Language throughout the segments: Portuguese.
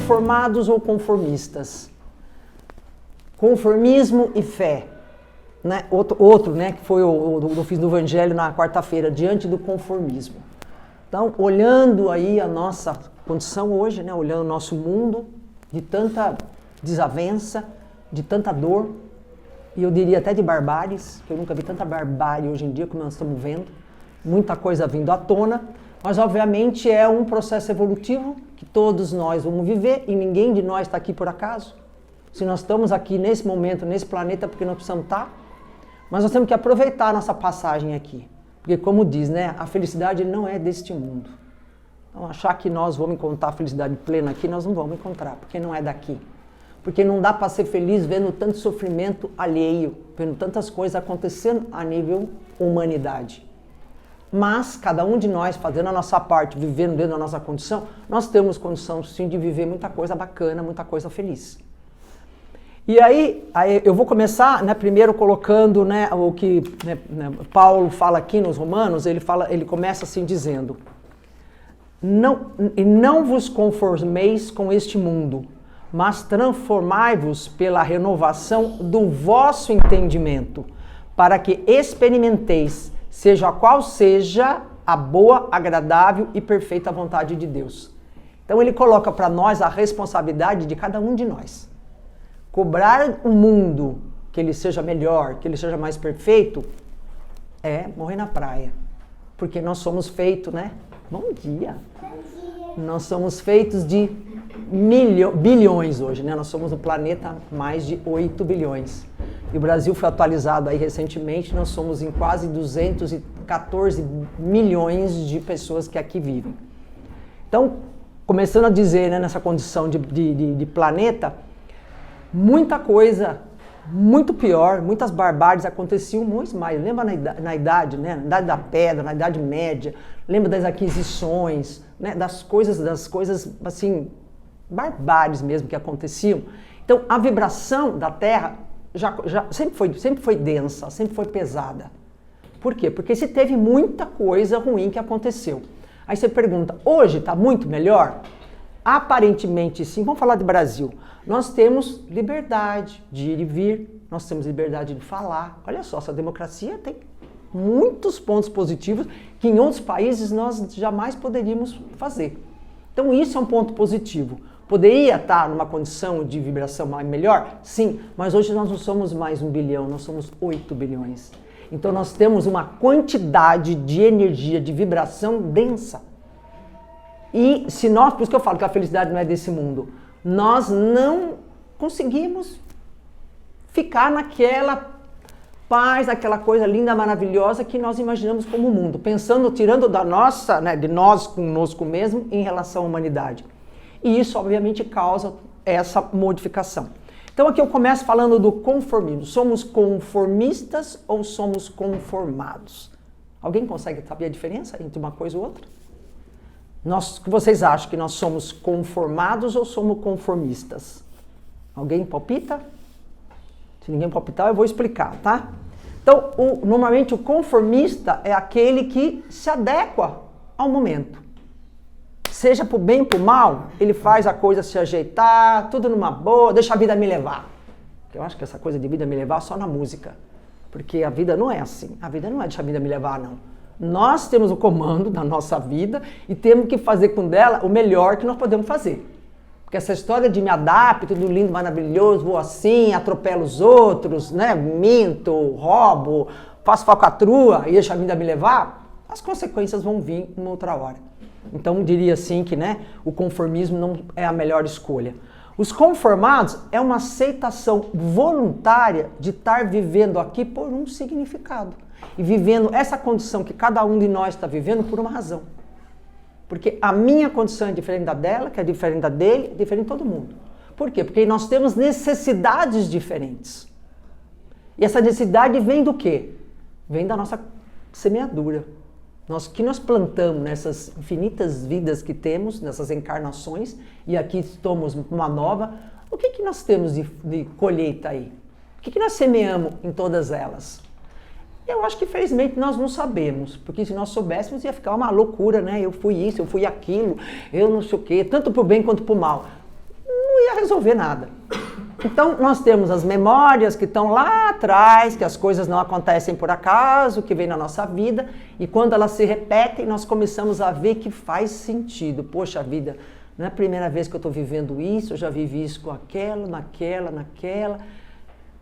conformados ou conformistas? Conformismo e fé. Né? Outro, né, que foi eu fiz no Evangelho na quarta-feira, diante do conformismo. Então, olhando aí a nossa condição hoje, né, olhando o nosso mundo, de tanta desavença, de tanta dor, e eu diria até de barbáries, que eu nunca vi tanta barbárie hoje em dia como nós estamos vendo, muita coisa vindo à tona, mas obviamente é um processo evolutivo que todos nós vamos viver e ninguém de nós está aqui por acaso. Se nós estamos aqui nesse momento, nesse planeta, porque nós precisamos estar, mas nós temos que aproveitar a nossa passagem aqui. Porque como diz, né, a felicidade não é deste mundo. Então achar que nós vamos encontrar a felicidade plena aqui, nós não vamos encontrar, porque não é daqui. Porque não dá para ser feliz vendo tanto sofrimento alheio, vendo tantas coisas acontecendo a nível humanidade. Mas cada um de nós, fazendo a nossa parte, vivendo dentro da nossa condição, nós temos condição sim de viver muita coisa bacana, muita coisa feliz. E aí eu vou começar, né, primeiro colocando, né, o que, né, Paulo fala aqui nos Romanos, ele começa assim dizendo: não vos conformeis com este mundo, mas transformai-vos pela renovação do vosso entendimento, para que experimenteis, seja qual seja a boa, agradável e perfeita vontade de Deus. Então ele coloca para nós a responsabilidade de cada um de nós. Cobrar o mundo que ele seja melhor, que ele seja mais perfeito, é morrer na praia. Porque nós somos feitos, né? Bom dia! Nós somos feitos de bilhões hoje, né? Nós somos um planeta mais de 8 bilhões. E o Brasil foi atualizado aí recentemente, nós somos em quase 214 milhões de pessoas que aqui vivem. Então, começando a dizer, né, nessa condição de planeta, muita coisa, muito pior, muitas barbáries aconteciam muito mais. Lembra na idade, né? Na idade da pedra, na Idade Média, lembra das aquisições, né? das coisas assim, barbáries mesmo que aconteciam. Então, a vibração da Terra sempre foi densa, sempre foi pesada. Por quê? Porque se teve muita coisa ruim que aconteceu. Aí você pergunta, hoje está muito melhor? Aparentemente sim. Vamos falar de Brasil. Nós temos liberdade de ir e vir, nós temos liberdade de falar. Olha só, essa democracia tem muitos pontos positivos que em outros países nós jamais poderíamos fazer. Então isso é um ponto positivo. Poderia estar numa condição de vibração melhor? Sim, mas hoje nós não somos mais 1 bilhão, nós somos 8 bilhões. Então nós temos uma quantidade de energia, de vibração densa. E se nós, por isso que eu falo que a felicidade não é desse mundo, nós não conseguimos ficar naquela paz, aquela coisa linda, maravilhosa que nós imaginamos como mundo, pensando, tirando da nossa, né, de nós conosco mesmo em relação à humanidade. E isso, obviamente, causa essa modificação. Então aqui eu começo falando do conformismo. Somos conformistas ou somos conformados? Alguém consegue saber a diferença entre uma coisa e outra? O que vocês acham? Que nós somos conformados ou somos conformistas? Alguém palpita? Se ninguém palpitar, eu vou explicar, tá? Então, normalmente o conformista é aquele que se adequa ao momento. Seja pro bem ou pro mal, ele faz a coisa se ajeitar, tudo numa boa, deixa a vida me levar. Eu acho que essa coisa de vida me levar é só na música. Porque a vida não é assim. A vida não é deixar a vida me levar, não. Nós temos o comando da nossa vida e temos que fazer com dela o melhor que nós podemos fazer. Porque essa história de me adapto, tudo lindo, maravilhoso, vou assim, atropelo os outros, né? Minto, roubo, faço falcatrua e deixo a vida me levar, as consequências vão vir uma outra hora. Então, eu diria assim que, né, o conformismo não é a melhor escolha. Os conformados é uma aceitação voluntária de estar vivendo aqui por um significado. E vivendo essa condição que cada um de nós está vivendo por uma razão. Porque a minha condição é diferente da dela, que é diferente da dele, é diferente de todo mundo. Por quê? Porque nós temos necessidades diferentes. E essa necessidade vem do quê? Vem da nossa semeadura. O que nós plantamos nessas infinitas vidas que temos, nessas encarnações, e aqui estamos uma nova, o que nós temos de colheita aí? O que nós semeamos em todas elas? Eu acho que, infelizmente, nós não sabemos, porque se nós soubéssemos ia ficar uma loucura, né? Eu fui isso, eu fui aquilo, eu não sei o quê, tanto para o bem quanto para o mal. ia resolver nada. Então, nós temos as memórias que estão lá atrás, que as coisas não acontecem por acaso, que vem na nossa vida, e quando elas se repetem, nós começamos a ver que faz sentido. Poxa vida, não é a primeira vez que eu estou vivendo isso, eu já vivi isso com aquela, naquela.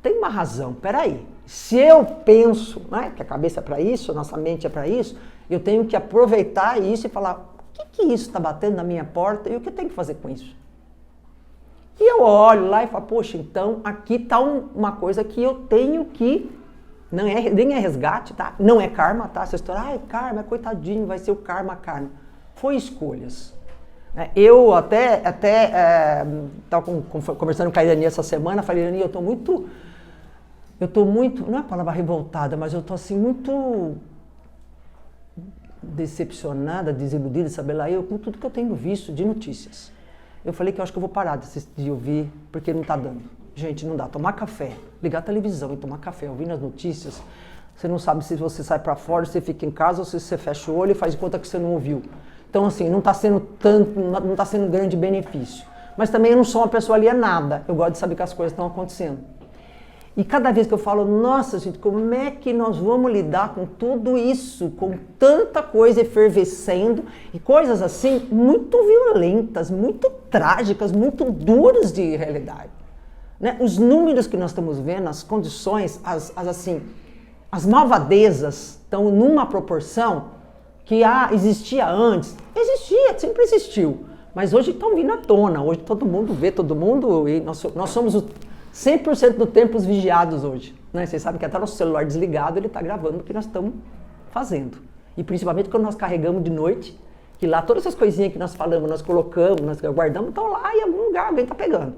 Tem uma razão, peraí. Se eu penso, né, que a cabeça é para isso, a nossa mente é para isso, eu tenho que aproveitar isso e falar, o que isso está batendo na minha porta e o que eu tenho que fazer com isso? E eu olho lá e falo, poxa, então aqui está uma coisa que eu tenho que, nem é resgate, tá? Não é karma, tá? Essa história, ai, karma, coitadinho, vai ser o karma. Foi escolhas. Eu até estava conversando com a Irani essa semana, falei, Irani, eu estou muito, não é a palavra revoltada, mas eu estou assim muito decepcionada, desiludida, sabe lá, com tudo que eu tenho visto de notícias. Eu falei que eu acho que eu vou parar de ouvir, porque não está dando. Gente, não dá. Tomar café, ligar a televisão e tomar café, ouvindo as notícias, você não sabe se você sai para fora, se você fica em casa, ou se você fecha o olho e faz de conta que você não ouviu. Então, assim, não está sendo um grande benefício. Mas também eu não sou uma pessoa alienada. Eu gosto de saber que as coisas estão acontecendo. E cada vez que eu falo, nossa, gente, como é que nós vamos lidar com tudo isso, com tanta coisa efervescendo e coisas assim muito violentas, muito trágicas, muito duras de realidade. Né? Os números que nós estamos vendo, as condições, as malvadezas estão numa proporção que existia antes. Existia, sempre existiu. Mas hoje estão vindo à tona, hoje todo mundo vê, e nós somos 100% do tempo os vigiados hoje. Né? Vocês sabem que até nosso celular desligado, ele está gravando o que nós estamos fazendo. E principalmente quando nós carregamos de noite, que lá todas essas coisinhas que nós falamos, nós colocamos, nós guardamos, estão lá em algum lugar, alguém está pegando.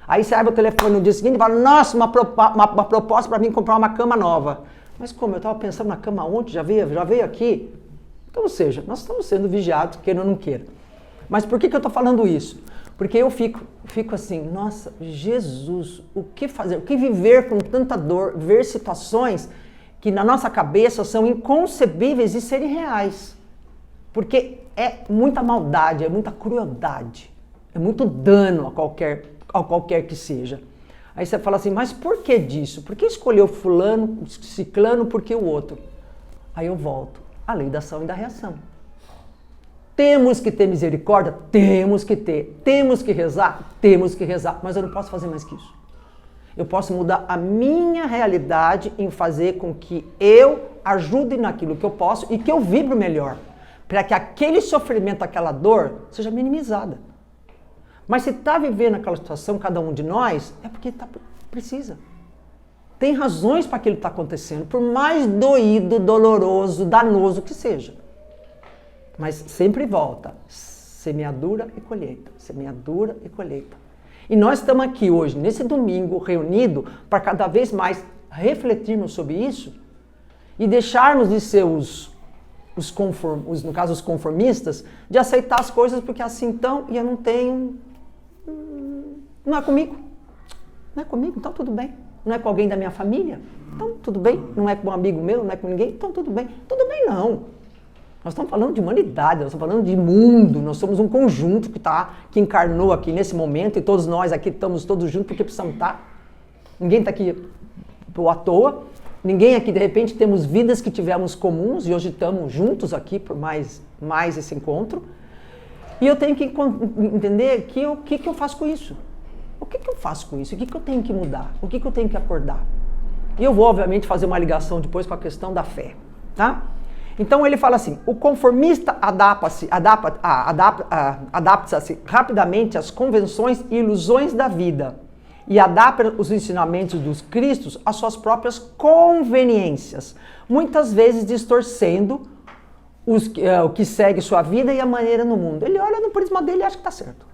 Aí você abre o telefone no dia seguinte e fala, nossa, uma proposta para mim comprar uma cama nova. Mas como? Eu estava pensando na cama ontem, já veio aqui? Então, ou seja, nós estamos sendo vigiados, queira ou não queira. Mas por que eu estou falando isso? Porque eu fico assim, nossa, Jesus, o que fazer? O que viver com tanta dor, ver situações que na nossa cabeça são inconcebíveis de serem reais. Porque é muita maldade, é muita crueldade, é muito dano a qualquer que seja. Aí você fala assim, mas por que disso? Por que escolheu fulano, ciclano, por que o outro? Aí eu volto, a lei da ação e da reação. Temos que ter misericórdia? Temos que ter. Temos que rezar? Temos que rezar. Mas eu não posso fazer mais que isso. Eu posso mudar a minha realidade em fazer com que eu ajude naquilo que eu posso e que eu vibre melhor. Para que aquele sofrimento, aquela dor, seja minimizada. Mas se está vivendo aquela situação, cada um de nós, é porque precisa. Tem razões para aquilo que está acontecendo, por mais doído, doloroso, danoso que seja. Mas sempre volta, semeadura e colheita, semeadura e colheita. E nós estamos aqui hoje, nesse domingo, reunidos, para cada vez mais refletirmos sobre isso e deixarmos de ser no caso os conformistas, de aceitar as coisas porque assim estão e eu não tenho, não é comigo. Não é comigo, então tudo bem. Não é com alguém da minha família? Então tudo bem. Não é com um amigo meu, não é com ninguém? Então tudo bem. Tudo bem não. Nós estamos falando de humanidade, nós estamos falando de mundo, nós somos um conjunto que encarnou aqui nesse momento e todos nós aqui estamos todos juntos porque precisamos estar. Ninguém está aqui à toa, ninguém aqui de repente temos vidas que tivemos comuns e hoje estamos juntos aqui por mais esse encontro. E eu tenho que entender que o que eu faço com isso? O que eu faço com isso? O que eu tenho que mudar? O que eu tenho que acordar? E eu vou obviamente fazer uma ligação depois com a questão da fé, tá? Então ele fala assim, o conformista adapta-se rapidamente às convenções e ilusões da vida e adapta os ensinamentos dos Cristos às suas próprias conveniências, muitas vezes distorcendo o que segue sua vida e a maneira no mundo. Ele olha no prisma dele e acha que está certo.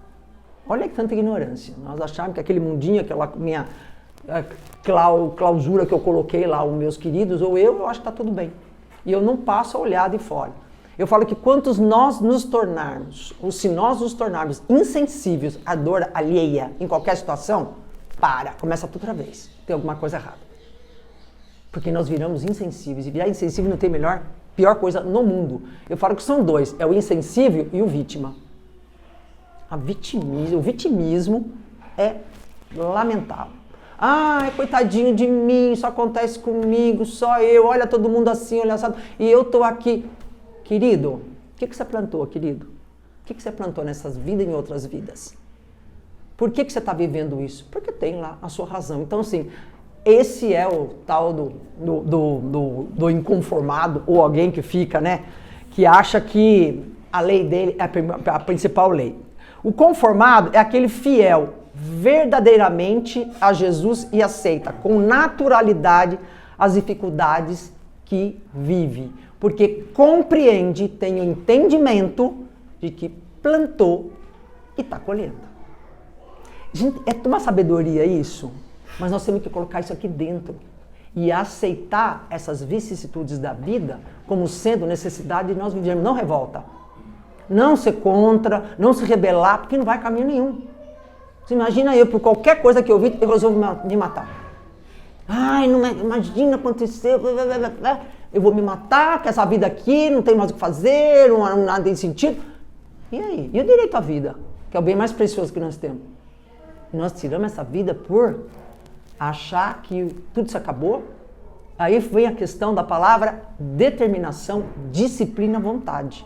Olha que tanta ignorância. Nós achamos que aquele mundinho, aquela minha clausura que eu coloquei lá, os meus queridos, ou eu acho que está tudo bem. E eu não passo a olhar de fora. Eu falo que quantos nós nos tornarmos, ou se nós nos tornarmos insensíveis à dor alheia em qualquer situação, começa tudo outra vez. Tem alguma coisa errada. Porque nós viramos insensíveis. E virar insensível não tem pior coisa no mundo. Eu falo que são dois, é o insensível e o vítima. O vitimismo é lamentável. Ah, coitadinho de mim, isso acontece comigo, só eu, olha todo mundo assim, olha assado, e eu tô aqui. Querido, o que você plantou, querido? O que você plantou nessas vidas e em outras vidas? Por que você está vivendo isso? Porque tem lá a sua razão. Então, assim, esse é o tal do inconformado, ou alguém que fica, né, que acha que a lei dele é a principal lei. O conformado é aquele fiel verdadeiramente a Jesus e aceita com naturalidade as dificuldades que vive, porque compreende, tem o entendimento de que plantou e está colhendo. Gente, é uma sabedoria isso, mas nós temos que colocar isso aqui dentro e aceitar essas vicissitudes da vida como sendo necessidade de nós vivermos, não revolta. Não ser contra, não se rebelar, porque não vai caminho nenhum. Você imagina eu, por qualquer coisa que eu vi, eu resolvo me matar. Ai, não imagina acontecer, eu vou me matar, que essa vida aqui não tem mais o que fazer, nada tem sentido. E aí? E o direito à vida, que é o bem mais precioso que nós temos? Nós tiramos essa vida por achar que tudo se acabou. Aí vem a questão da palavra determinação, disciplina, vontade.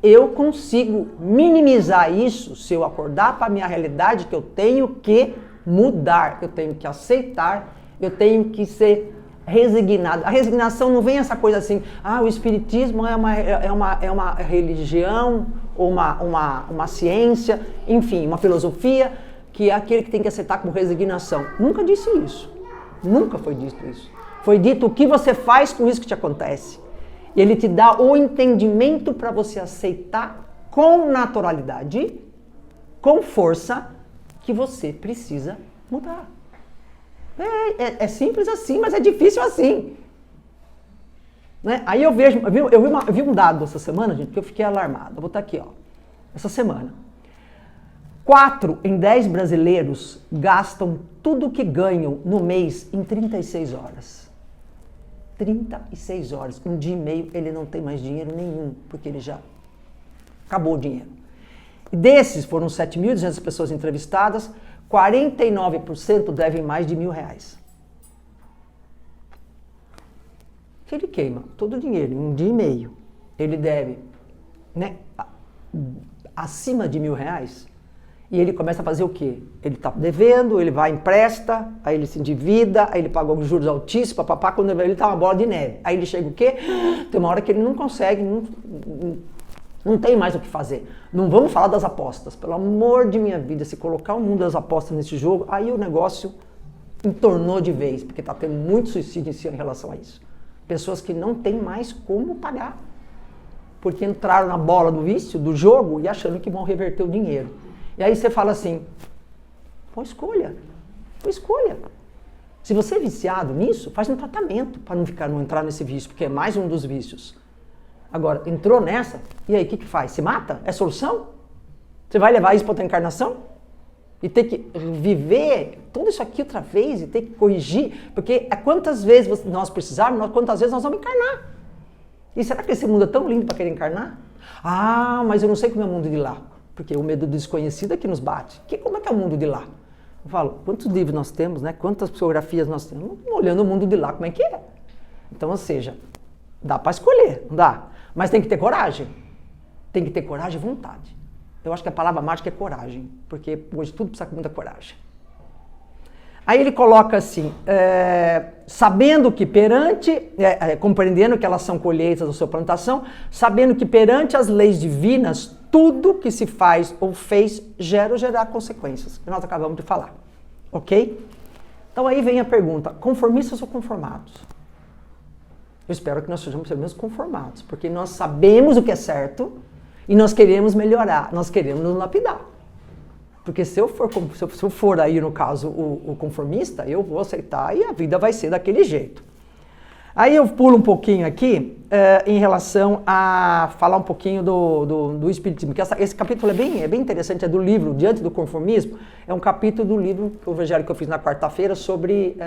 Eu consigo minimizar isso se eu acordar para a minha realidade que eu tenho que mudar, eu tenho que aceitar, eu tenho que ser resignado. A resignação não vem essa coisa assim, o espiritismo é uma religião, ou uma ciência, enfim, uma filosofia, que é aquele que tem que aceitar com resignação. Nunca disse isso. Nunca foi dito isso. Foi dito o que você faz com isso que te acontece. E ele te dá o entendimento para você aceitar com naturalidade, com força, que você precisa mudar. É simples assim, mas é difícil assim. Né? Aí eu vi um dado essa semana, gente, que eu fiquei alarmado. Vou botar aqui, ó. Essa semana. 4 em 10 brasileiros gastam tudo o que ganham no mês em 36 horas. 36 horas, um dia e meio, ele não tem mais dinheiro nenhum, porque ele já acabou o dinheiro. E desses, foram 7.200 pessoas entrevistadas, 49% devem mais de R$1.000. Ele queima todo o dinheiro em um dia e meio. Ele deve, né, acima de R$1.000, e ele começa a fazer o quê? Ele está devendo, ele vai, empresta, aí ele se endivida, aí ele paga os juros altíssimos, papapá, quando ele está uma bola de neve. Aí ele chega o quê? Tem uma hora que ele não consegue, não tem mais o que fazer. Não vamos falar das apostas. Pelo amor de minha vida, se colocar o mundo das apostas nesse jogo, aí o negócio entornou de vez, porque está tendo muito suicídio em relação a isso. Pessoas que não têm mais como pagar, porque entraram na bola do vício, do jogo, e achando que vão reverter o dinheiro. E aí você fala assim, foi escolha. Se você é viciado nisso, faz um tratamento para não entrar nesse vício, porque é mais um dos vícios. Agora, entrou nessa, e aí o que faz? Se mata? É solução? Você vai levar isso para outra encarnação? E ter que viver tudo isso aqui outra vez, e ter que corrigir, porque quantas vezes nós precisarmos, quantas vezes nós vamos encarnar. E será que esse mundo é tão lindo para querer encarnar? Mas eu não sei como é o mundo de lá. Porque o medo do desconhecido é que nos bate. Como é que é o mundo de lá? Eu falo, quantos livros nós temos, né? Quantas psicografias nós temos? Olhando o mundo de lá, como é que é? Então, ou seja, dá para escolher, não dá. Mas tem que ter coragem. Tem que ter coragem e vontade. Eu acho que a palavra mágica é coragem. Porque hoje tudo precisa de muita coragem. Aí ele coloca assim, sabendo que compreendendo que elas são colheitas da sua plantação, sabendo que perante as leis divinas, tudo que se faz ou fez gerará consequências, que nós acabamos de falar, ok? Então aí vem a pergunta, conformistas ou conformados? Eu espero que nós sejamos pelo menos conformados, porque nós sabemos o que é certo e nós queremos melhorar, nós queremos nos lapidar. Porque se eu for aí, no caso, o conformista, eu vou aceitar e a vida vai ser daquele jeito. Aí eu pulo um pouquinho aqui em relação a falar um pouquinho do Espiritismo, que esse capítulo é bem interessante, é do livro Diante do Conformismo, é um capítulo do livro, o evangelho que eu fiz na quarta-feira, sobre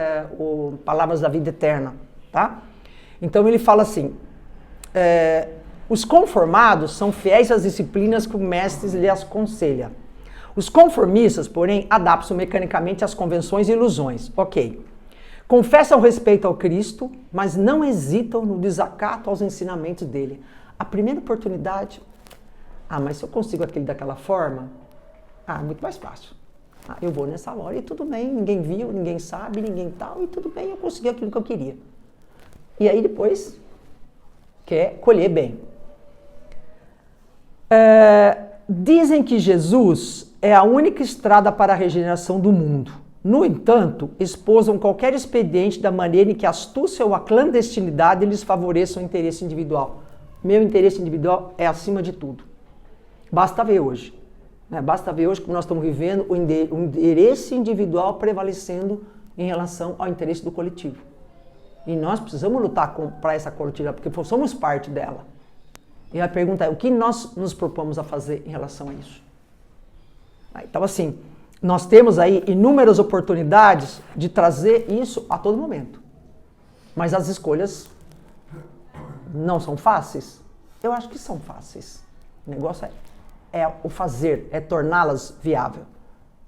Palavras da Vida Eterna, tá? Então ele fala assim, os conformados são fiéis às disciplinas que o mestre lhes aconselha. Os conformistas, porém, adaptam mecanicamente às convenções e ilusões. Ok. Confessam respeito ao Cristo, mas não hesitam no desacato aos ensinamentos dele. A primeira oportunidade, mas se eu consigo aquele daquela forma, muito mais fácil. Eu vou nessa hora e tudo bem, ninguém viu, ninguém sabe, ninguém tal, e tudo bem, eu consegui aquilo que eu queria. E aí depois, quer colher bem. Dizem que Jesus é a única estrada para a regeneração do mundo. No entanto, esposam qualquer expediente da maneira em que a astúcia ou a clandestinidade lhes favoreçam o interesse individual. Meu interesse individual é acima de tudo. Basta ver hoje. Basta ver hoje como nós estamos vivendo o interesse individual prevalecendo em relação ao interesse do coletivo. E nós precisamos lutar para essa coletividade, porque somos parte dela. E a pergunta é, o que nós nos propomos a fazer em relação a isso? Então, assim, nós temos aí inúmeras oportunidades de trazer isso a todo momento. Mas as escolhas não são fáceis? Eu acho que são fáceis. O negócio é o fazer, é torná-las viável.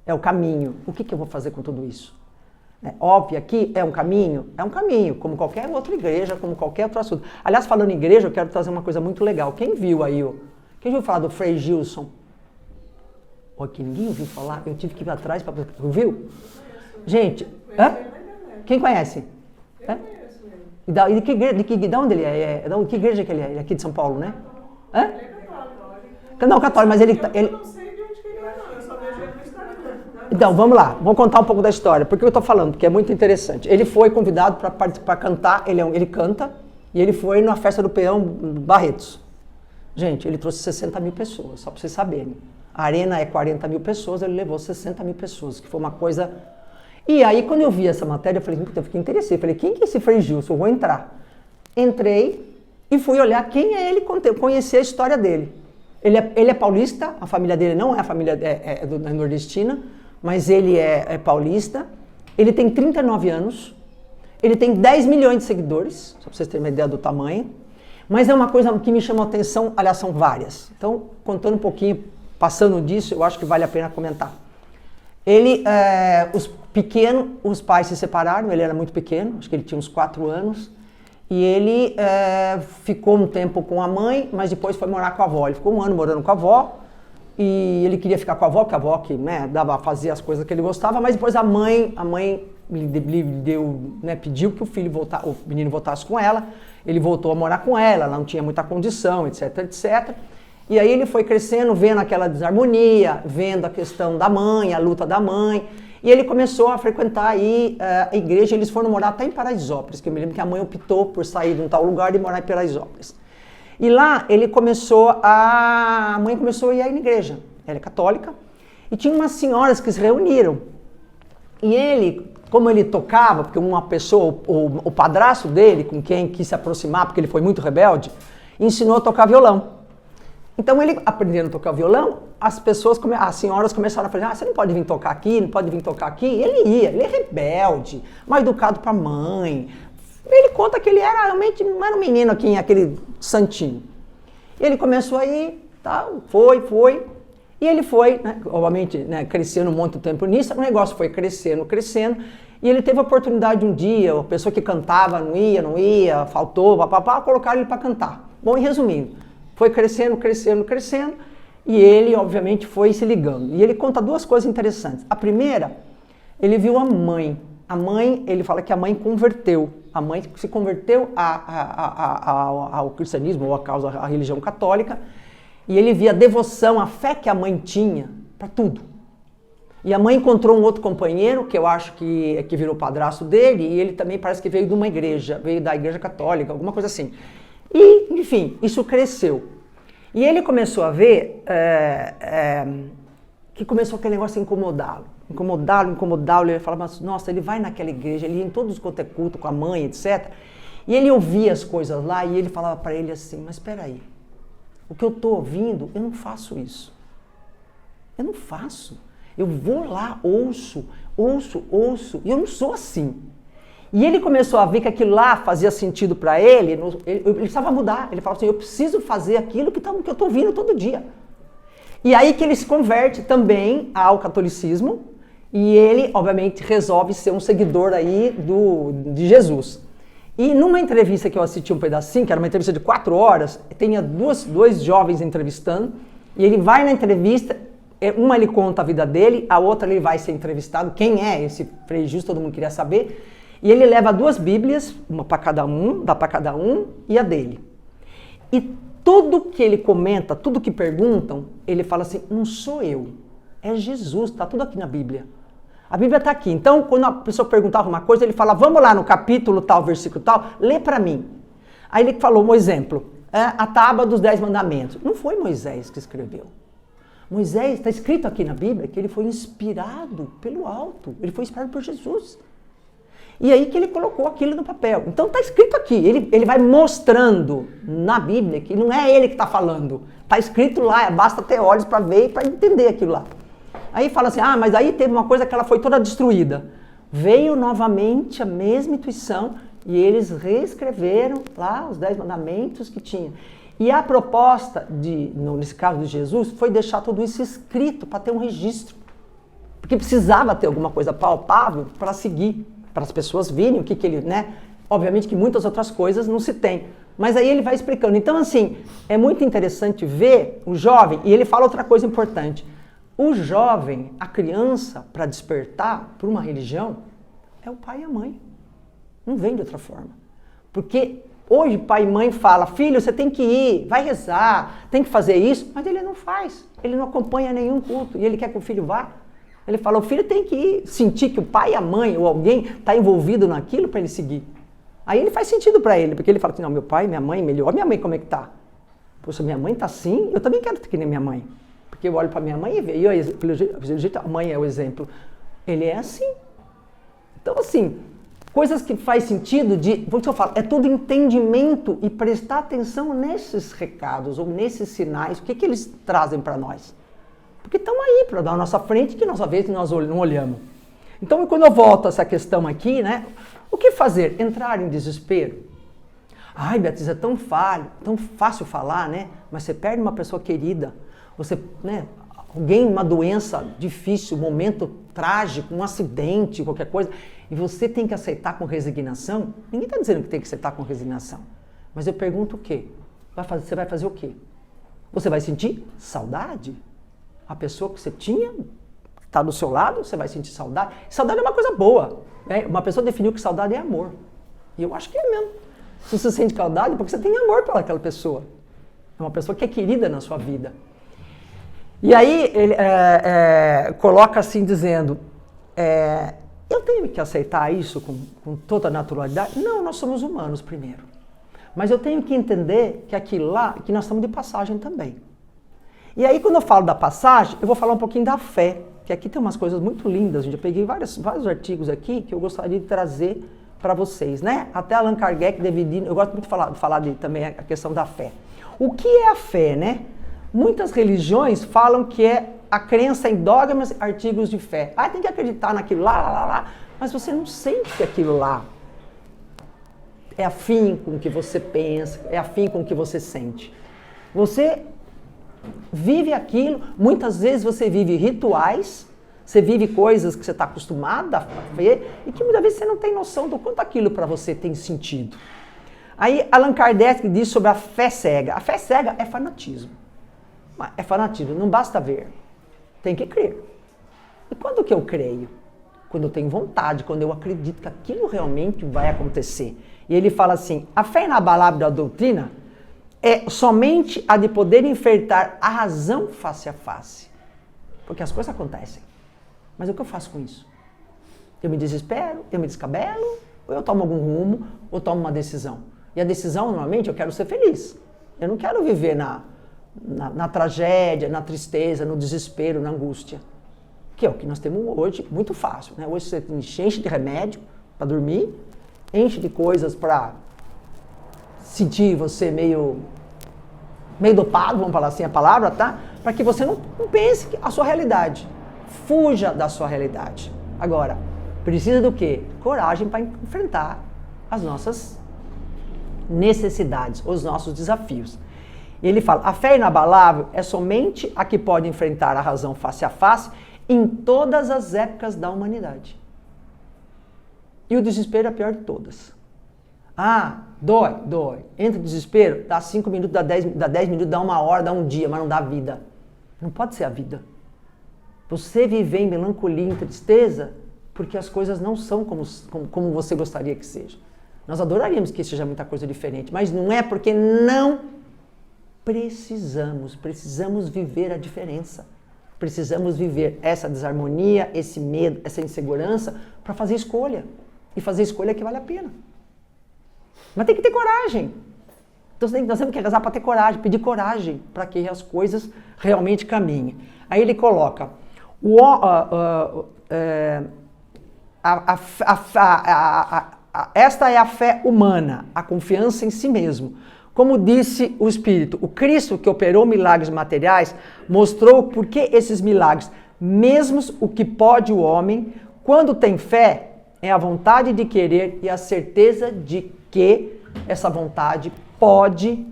É o caminho. O que eu vou fazer com tudo isso? Óbvio, aqui é um caminho, como qualquer outra igreja, como qualquer outro assunto. Aliás, falando em igreja, eu quero trazer uma coisa muito legal. Quem viu aí, quem viu falar do Frei Gilson? Que ninguém ouviu falar, eu tive que ir atrás para... Viu? Gente, quem conhece? E de onde ele é? Que igreja que ele é? Ele é aqui de São Paulo, né? Ele é católico. Não, católico, mas ele... Eu não sei de onde que ele é, não. Eu só vejo ele no Instagram. Então, vamos lá. Vamos contar um pouco da história. Por que eu estou falando? Porque é muito interessante. Ele foi convidado para cantar, ele canta, e ele foi na festa do Peão Barretos. Gente, ele trouxe 60 mil pessoas, só para vocês saberem. A arena é 40 mil pessoas, ele levou 60 mil pessoas, que foi uma coisa... E aí, quando eu vi essa matéria, eu falei, eu fiquei interessado. Eu falei, quem que é esse Frei Gilson? Eu vou entrar. Entrei e fui olhar quem é ele, conhecer a história dele. Ele é paulista, a família dele não é a família nordestina, mas ele é paulista. Ele tem 39 anos, ele tem 10 milhões de seguidores, só para vocês terem uma ideia do tamanho. Mas é uma coisa que me chamou a atenção, aliás, são várias. Então, contando um pouquinho, passando disso, eu acho que vale a pena comentar. Os pais se separaram, ele era muito pequeno, acho que ele tinha uns 4 anos. E ele ficou um tempo com a mãe, mas depois foi morar com a avó. Ele ficou um ano morando com a avó, e ele queria ficar com a avó, porque a avó que fazia as coisas que ele gostava, mas depois a mãe lhe deu, pediu que o menino voltasse com ela. Ele voltou a morar com ela não tinha muita condição, etc, etc. E aí ele foi crescendo, vendo aquela desarmonia, vendo a questão da mãe, a luta da mãe. E ele começou a frequentar aí a igreja, eles foram morar até em Paraisópolis, que eu me lembro que a mãe optou por sair de um tal lugar e morar em Paraisópolis. E lá a mãe começou a ir à igreja, ela é católica, e tinha umas senhoras que se reuniram. E ele, como ele tocava, porque uma pessoa, o padrasto dele, com quem quis se aproximar, porque ele foi muito rebelde, ensinou a tocar violão. Então ele aprendendo a tocar violão, as senhoras começaram a falar, você não pode vir tocar aqui, não pode vir tocar aqui. E ele ia, ele é rebelde, mal educado para a mãe. Ele conta que ele era realmente, não era um menino aqui, aquele santinho. E ele começou a ir, foi. E ele foi, obviamente, crescendo muito tempo nisso, o negócio foi crescendo. E ele teve a oportunidade um dia, a pessoa que cantava não ia, faltou, colocaram ele para cantar. Bom, e resumindo, foi crescendo, e ele, obviamente, foi se ligando. E ele conta 2 coisas interessantes. A primeira, ele viu a mãe. Ele fala que a mãe converteu. A mãe se converteu ao cristianismo, ou à religião católica, e ele via a devoção, a fé que a mãe tinha para tudo. E a mãe encontrou um outro companheiro, que eu acho que virou padrasto dele, e ele também parece que veio de uma igreja, veio da igreja católica, alguma coisa assim. E, enfim, isso cresceu. E ele começou a ver que começou aquele negócio a incomodá-lo. Ele falava, nossa, ele vai naquela igreja, ele ia em todos quanto é culto com a mãe, etc. E ele ouvia as coisas lá e ele falava para ele assim, mas espera aí, o que eu estou ouvindo, eu não faço isso. Eu não faço. Eu vou lá, ouço, e eu não sou assim. E ele começou a ver que aquilo lá fazia sentido para ele, ele precisava mudar. Ele falava assim, eu preciso fazer aquilo que eu estou ouvindo todo dia. E aí que ele se converte também ao catolicismo e ele, obviamente, resolve ser um seguidor aí de Jesus. E numa entrevista que eu assisti um pedacinho, que era uma entrevista de 4 horas, tinha dois jovens entrevistando, e ele vai na entrevista, uma ele conta a vida dele, a outra ele vai ser entrevistado, quem é esse Frei Gilson, todo mundo queria saber, e ele leva 2 Bíblias, uma para cada um, dá para cada um, e a dele. E tudo que ele comenta, tudo que perguntam, ele fala assim, não sou eu, é Jesus, está tudo aqui na Bíblia. A Bíblia está aqui. Então, quando a pessoa perguntava uma coisa, ele fala, vamos lá no capítulo tal, versículo tal, lê para mim. Aí ele falou um exemplo, a tábua dos 10 mandamentos. Não foi Moisés que escreveu. Moisés, está escrito aqui na Bíblia, que ele foi inspirado pelo alto. Ele foi inspirado por Jesus. E aí que ele colocou aquilo no papel. Então está escrito aqui. Ele vai mostrando na Bíblia que não é ele que está falando. Está escrito lá, basta ter olhos para ver e para entender aquilo lá. Aí fala assim, mas aí teve uma coisa que ela foi toda destruída. Veio novamente a mesma intuição e eles reescreveram lá os 10 mandamentos que tinha. E a proposta, nesse caso de Jesus, foi deixar tudo isso escrito para ter um registro. Porque precisava ter alguma coisa palpável para seguir, para as pessoas virem o que ele, né? Obviamente que muitas outras coisas não se tem. Mas aí ele vai explicando. Então, assim, é muito interessante ver o jovem, e ele fala outra coisa importante. O jovem, a criança, para despertar por uma religião, é o pai e a mãe. Não vem de outra forma. Porque hoje pai e mãe falam, filho, você tem que ir, vai rezar, tem que fazer isso, mas ele não faz. Ele não acompanha nenhum culto e ele quer que o filho vá. Ele fala, o filho tem que ir, sentir que o pai, a mãe ou alguém está envolvido naquilo para ele seguir. Aí ele faz sentido para ele, porque ele fala assim, não, meu pai, minha mãe, melhor, minha mãe como é que tá? Poxa, minha mãe tá assim, eu também quero ter que nem minha mãe. Porque eu olho para minha mãe e vejo, pelo jeito, a mãe é o exemplo. Ele é assim. Então, assim, coisas que faz sentido por isso que eu falo, é tudo entendimento e prestar atenção nesses recados ou nesses sinais, o que eles trazem para nós. Porque estão aí para dar a nossa frente, que nossa vez nós não olhamos. Então, quando eu volto a essa questão aqui, né? O que fazer? Entrar em desespero? Ai, Beatriz, é tão fácil falar, né? Mas você perde uma pessoa querida. Você, né, alguém, uma doença difícil, um momento trágico, um acidente, qualquer coisa, e você tem que aceitar com resignação. Ninguém está dizendo que tem que aceitar com resignação. Mas eu pergunto o quê? Você vai fazer o quê? Você vai sentir saudade? A pessoa que você tinha está do seu lado, você vai sentir saudade. Saudade é uma coisa boa. Né? Uma pessoa definiu que saudade é amor. E eu acho que é mesmo. Se você sente saudade, é porque você tem amor pela aquela pessoa. É uma pessoa que é querida na sua vida. E aí ele coloca assim dizendo, eu tenho que aceitar isso com toda a naturalidade? Não, nós somos humanos primeiro. Mas eu tenho que entender que aquilo lá, que nós estamos de passagem também. E aí quando eu falo da passagem, eu vou falar um pouquinho da fé, que aqui tem umas coisas muito lindas, gente. Eu peguei vários artigos aqui que eu gostaria de trazer para vocês, né? Até Allan Kardec, eu gosto muito de falar também a questão da fé. O que é a fé, né? Muitas religiões falam que é a crença em dogmas e artigos de fé. Tem que acreditar naquilo lá. Mas você não sente que aquilo lá é afim com o que você pensa, é afim com o que você sente. Você vive aquilo, muitas vezes você vive rituais, você vive coisas que você está acostumado a ver e que muitas vezes você não tem noção do quanto aquilo para você tem sentido. Aí Allan Kardec diz sobre a fé cega. A fé cega é fanatismo. É fanatismo, não basta ver. Tem que crer. E quando que eu creio? Quando eu tenho vontade, quando eu acredito que aquilo realmente vai acontecer. E ele fala assim, a fé inabalável da doutrina é somente a de poder enfrentar a razão face a face. Porque as coisas acontecem. Mas o que eu faço com isso? Eu me desespero, eu me descabelo, ou eu tomo algum rumo, ou tomo uma decisão. E a decisão, normalmente, eu quero ser feliz. Eu não quero viver na tragédia, na tristeza, no desespero, na angústia. Que é o que nós temos hoje, muito fácil. Né? Hoje você enche de remédio para dormir, enche de coisas para sentir você meio dopado, vamos falar assim a palavra, tá? Para que você não pense a sua realidade. Fuja da sua realidade. Agora, precisa do quê? Coragem para enfrentar as nossas necessidades, os nossos desafios. E ele fala, a fé inabalável é somente a que pode enfrentar a razão face a face em todas as épocas da humanidade. E o desespero é a pior de todas. Ah, dói. Entra o desespero, dá 5 minutos, dá 10 minutos, dá 1 hora, dá um dia, mas não dá vida. Não pode ser a vida. Você viver em melancolia, em tristeza, porque as coisas não são como você gostaria que seja. Nós adoraríamos que seja muita coisa diferente, mas não é, porque não precisamos viver a diferença. Precisamos viver essa desarmonia, esse medo, essa insegurança para fazer escolha. E fazer escolha que vale a pena. Mas tem que ter coragem. Então nós temos que rezar para ter coragem, pedir coragem para que as coisas realmente caminhem. Aí ele coloca, esta é a fé humana, a confiança em si mesmo. Como disse o Espírito, o Cristo que operou milagres materiais mostrou por que esses milagres, mesmo o que pode o homem, quando tem fé, é a vontade de querer e a certeza de que essa vontade pode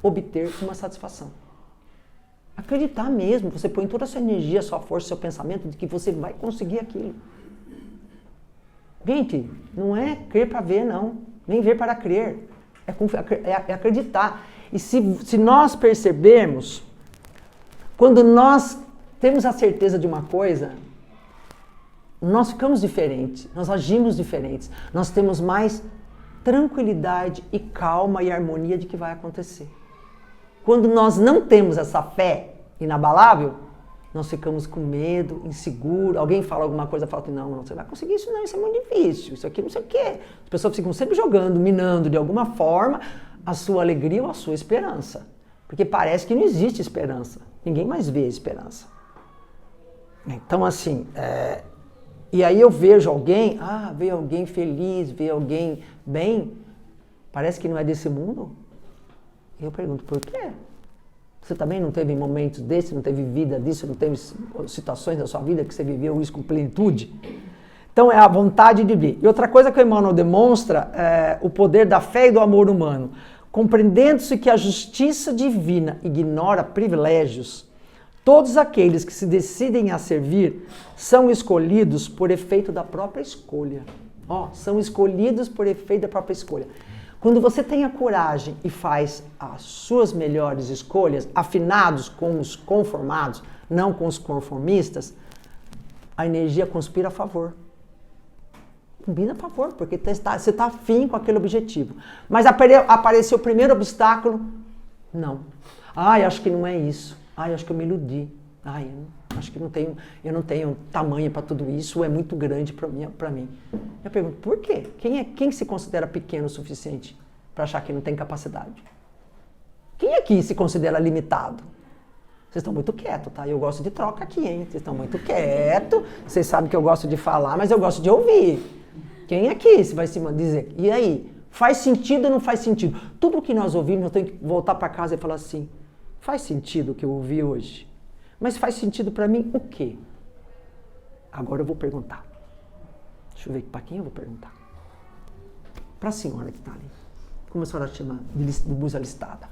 obter uma satisfação. Acreditar mesmo, você põe toda a sua energia, a sua força, o seu pensamento de que você vai conseguir aquilo. Gente, não é crer para ver, não. Nem ver para crer. É acreditar. E se nós percebermos, quando nós temos a certeza de uma coisa, nós ficamos diferentes, nós agimos diferentes, nós temos mais tranquilidade e calma e harmonia de que vai acontecer. Quando nós não temos essa fé inabalável, nós ficamos com medo, inseguro. Alguém fala alguma coisa, fala, não, você vai conseguir isso não, isso é muito difícil, isso aqui não sei o quê. As pessoas ficam sempre jogando, minando de alguma forma a sua alegria ou a sua esperança. Porque parece que não existe esperança. Ninguém mais vê esperança. Então, assim, e aí eu vejo alguém, vê alguém feliz, vê alguém bem, parece que não é desse mundo. Eu pergunto, por quê? Você também não teve momentos desses, não teve vida disso, não teve situações da sua vida que você viveu isso com plenitude? Então é a vontade de ver. E outra coisa que o Emmanuel demonstra é o poder da fé e do amor humano. Compreendendo-se que a justiça divina ignora privilégios, todos aqueles que se decidem a servir são escolhidos por efeito da própria escolha. São escolhidos por efeito da própria escolha. Quando você tem a coragem e faz as suas melhores escolhas, afinados com os conformados, não com os conformistas, a energia conspira a favor. Combina a favor, porque você está afim com aquele objetivo. Mas apareceu o primeiro obstáculo, não. Acho que não é isso. Acho que eu me iludi. Acho que eu não tenho tamanho para tudo isso, é muito grande para mim. Eu pergunto, por quê? Quem se considera pequeno o suficiente para achar que não tem capacidade? Quem aqui se considera limitado? Vocês estão muito quietos, tá? Eu gosto de troca aqui, hein? Vocês estão muito quietos, vocês sabem que eu gosto de falar, mas eu gosto de ouvir. Quem aqui vai se dizer? E aí? Faz sentido ou não faz sentido? Tudo que nós ouvimos, eu tenho que voltar para casa e falar assim, faz sentido o que eu ouvi hoje? Mas faz sentido para mim o quê? Agora eu vou perguntar. Deixa eu ver para quem eu vou perguntar. Para a senhora que está ali. Como a senhora chama de blusa listada?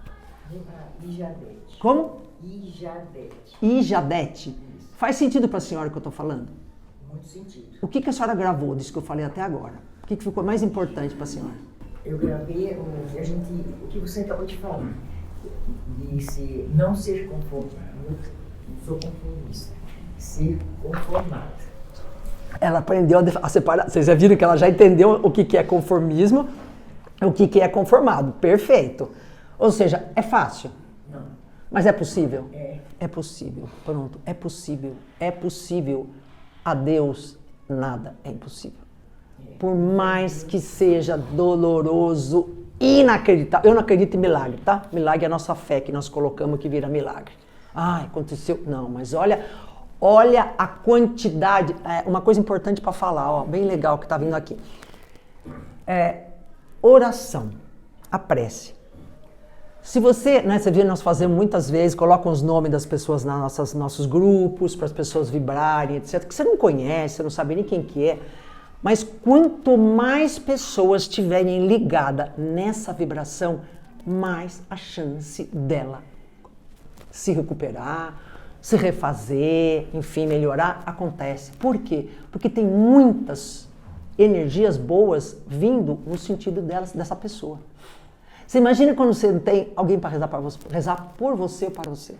Ijadete. Como? Ijadete. Ijadete. Faz sentido para a senhora o que eu estou falando? Muito sentido. O que a senhora gravou disso que eu falei até agora? O que ficou mais importante para a senhora? Eu gravei o que você acabou de falar. Disse, não seja conformista. Não sou conformista. Ser conformado. Ela aprendeu a separar. Vocês já viram que ela já entendeu o que é conformismo, o que é conformado. Perfeito. Ou seja, é fácil. Não. Mas é possível? É possível. Pronto. É possível. É possível. A Deus nada é impossível. Por mais que seja doloroso, inacreditável. Eu não acredito em milagre, tá? Milagre é a nossa fé que nós colocamos que vira milagre. Aconteceu. Não, mas olha a quantidade. Uma coisa importante para falar, bem legal que está vindo aqui. Oração, a prece. Se você vê, nós fazemos muitas vezes, colocam os nomes das pessoas nos nossos grupos, para as pessoas vibrarem, etc. Que você não conhece, você não sabe nem quem que é. Mas quanto mais pessoas estiverem ligadas nessa vibração, mais a chance dela se recuperar, se refazer, enfim, melhorar, acontece. Por quê? Porque tem muitas energias boas vindo no sentido dessa pessoa. Você imagina quando você não tem alguém para rezar por você ou para você.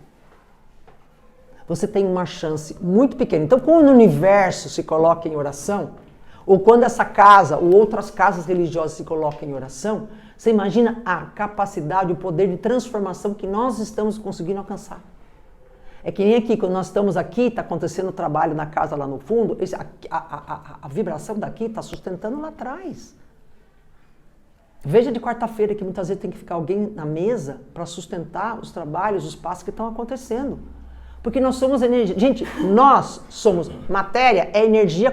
Você tem uma chance muito pequena. Então, quando o universo se coloca em oração, ou quando essa casa ou outras casas religiosas se colocam em oração, você imagina a capacidade, o poder de transformação que nós estamos conseguindo alcançar. É que nem aqui, quando nós estamos aqui, está acontecendo o trabalho na casa lá no fundo, a vibração daqui está sustentando lá atrás. Veja de quarta-feira que muitas vezes tem que ficar alguém na mesa para sustentar os trabalhos, os passos que estão acontecendo. Porque nós somos energia. Gente, nós somos matéria, é energia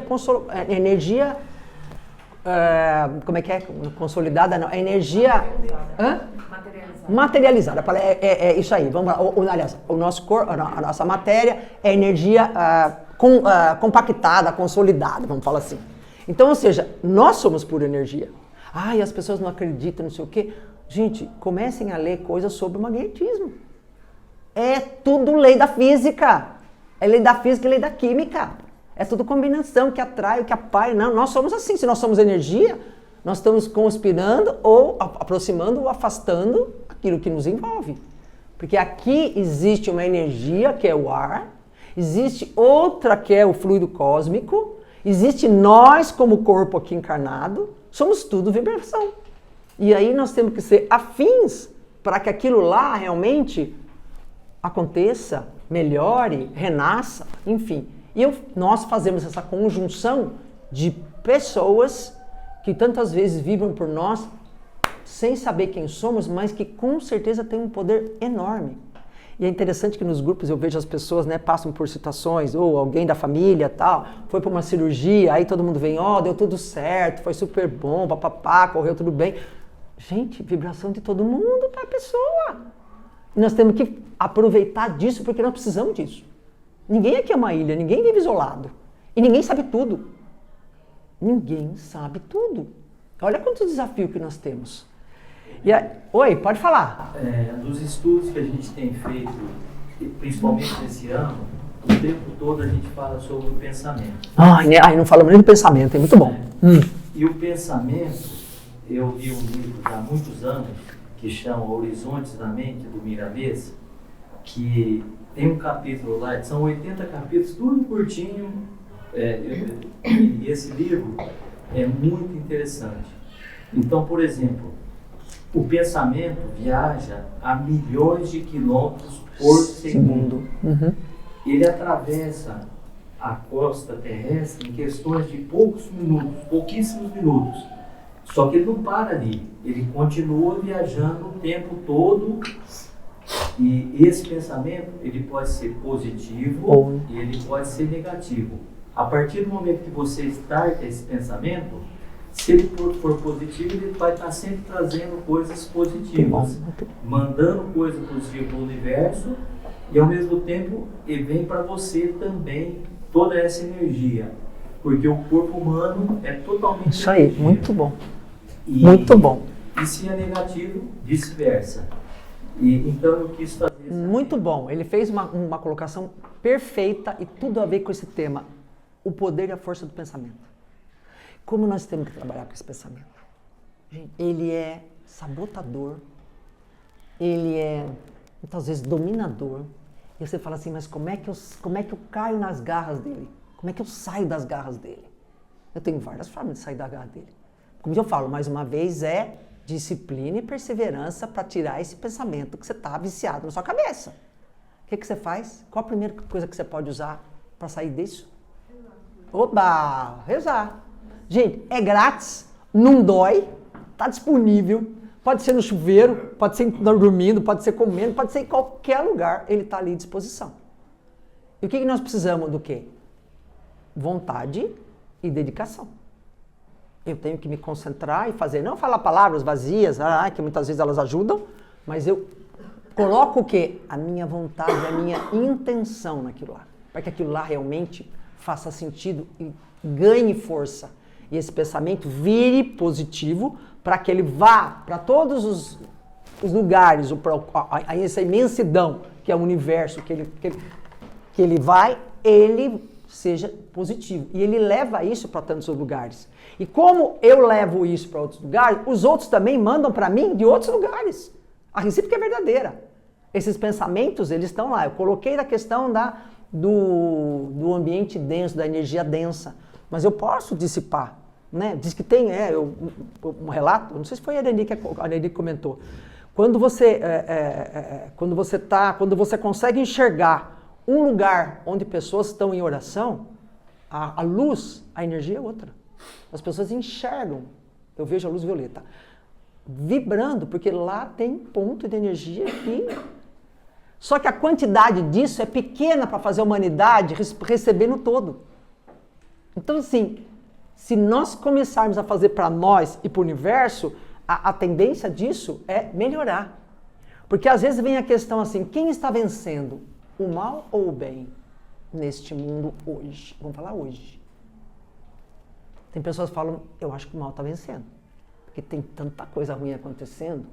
como é que é? Consolidada, não. É energia materializada. É isso aí. Vamos lá. Aliás, o nosso corpo, a nossa matéria é energia compactada, consolidada, vamos falar assim. Então, ou seja, nós somos pura energia. Ai, as pessoas não acreditam, não sei o quê. Gente, comecem a ler coisas sobre o magnetismo. É tudo lei da física. É lei da física e lei da química. É tudo combinação que atrai, que apare. Não, nós somos assim. Se nós somos energia, nós estamos conspirando ou aproximando ou afastando aquilo que nos envolve. Porque aqui existe uma energia que é o ar, existe outra que é o fluido cósmico, existe nós como corpo aqui encarnado, somos tudo vibração. E aí nós temos que ser afins para que aquilo lá realmente aconteça, melhore, renasça, enfim. E nós fazemos essa conjunção de pessoas que tantas vezes vibram por nós sem saber quem somos, mas que com certeza têm um poder enorme. E é interessante que nos grupos eu vejo as pessoas, né, passam por situações, ou alguém da família, tal, foi para uma cirurgia, aí todo mundo vem, deu tudo certo, foi super bom, papapá, correu tudo bem. Gente, vibração de todo mundo para a pessoa. E nós temos que aproveitar disso porque nós precisamos disso. Ninguém aqui é uma ilha, ninguém vive isolado. E ninguém sabe tudo. Ninguém sabe tudo. Olha quanto desafio que nós temos. Oi, pode falar. Dos estudos que a gente tem feito, principalmente nesse ano, o tempo todo a gente fala sobre o pensamento. Não falamos nem do pensamento, é muito bom. E o pensamento, eu li um livro há muitos anos, que chama Horizontes da Mente, do Miramês, que tem um capítulo lá, são 80 capítulos, tudo curtinho, e esse livro é muito interessante. Então, por exemplo, o pensamento viaja a milhões de quilômetros por segundo. Uhum. Ele atravessa a costa terrestre em questões de pouquíssimos minutos. Só que ele não para ali, ele continua viajando o tempo todo. E esse pensamento, ele pode ser positivo e ele pode ser negativo. A partir do momento que você starta esse pensamento, se ele for positivo, ele vai estar sempre trazendo coisas positivas, mandando coisas positivas para o universo, e ao mesmo tempo ele vem para você também toda essa energia, porque o corpo humano é totalmente isso aí, energia. muito bom. Muito bom. E se é negativo, vice-versa. Então eu quis fazer muito bom. Ele fez uma colocação perfeita e tudo a ver com esse tema. O poder e a força do pensamento. Como nós temos que trabalhar com esse pensamento? Gente, ele é sabotador, ele é muitas vezes dominador. E você fala assim, mas como é que eu caio nas garras dele? Como é que eu saio das garras dele? Eu tenho várias formas de sair da garra dele. Como eu falo, mais uma vez, é disciplina e perseverança para tirar esse pensamento que você está viciado na sua cabeça. O que você faz? Qual a primeira coisa que você pode usar para sair disso? Oba! Rezar. Gente, é grátis, não dói, está disponível, pode ser no chuveiro, pode ser dormindo, pode ser comendo, pode ser em qualquer lugar, ele está ali à disposição. E o que nós precisamos do quê? Vontade e dedicação. Eu tenho que me concentrar e fazer, não falar palavras vazias, que muitas vezes elas ajudam, mas eu coloco o quê? A minha vontade, a minha intenção naquilo lá, para que aquilo lá realmente faça sentido e ganhe força. E esse pensamento vire positivo para que ele vá para todos os lugares, essa imensidão que é o universo que ele vai, ele seja positivo. E ele leva isso para tantos lugares. E como eu levo isso para outros lugares, os outros também mandam para mim de outros lugares. A recíproca é verdadeira. Esses pensamentos, eles estão lá. Eu coloquei a questão do ambiente denso, da energia densa. Mas eu posso dissipar. Né? Diz que tem um relato, não sei se foi a Areni que comentou. Quando você consegue enxergar um lugar onde pessoas estão em oração, a luz, a energia é outra. As pessoas enxergam, eu vejo a luz violeta, vibrando, porque lá tem ponto de energia que... Só que a quantidade disso é pequena para fazer a humanidade receber no todo. Então, assim, se nós começarmos a fazer para nós e para o universo, a tendência disso é melhorar. Porque às vezes vem a questão assim, quem está vencendo? O mal ou o bem neste mundo hoje? Vamos falar hoje. Tem pessoas que falam, eu acho que o mal está vencendo. Porque tem tanta coisa ruim acontecendo.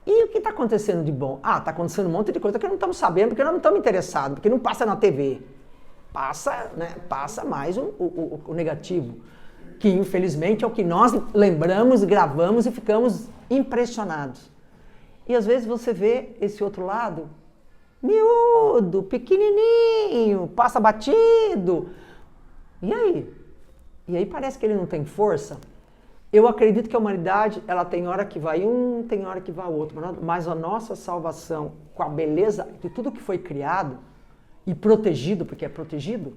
E o que está acontecendo de bom? Está acontecendo um monte de coisa que não estamos sabendo, porque nós não estamos interessados, porque não passa na TV. Passa mais o negativo. Que infelizmente é o que nós lembramos, gravamos e ficamos impressionados. E às vezes você vê esse outro lado, miúdo, pequenininho, passa batido. E aí? E aí parece que ele não tem força. Eu acredito que a humanidade, ela tem hora que vai um, tem hora que vai outro. Mas a nossa salvação, com a beleza de tudo que foi criado e protegido, porque é protegido,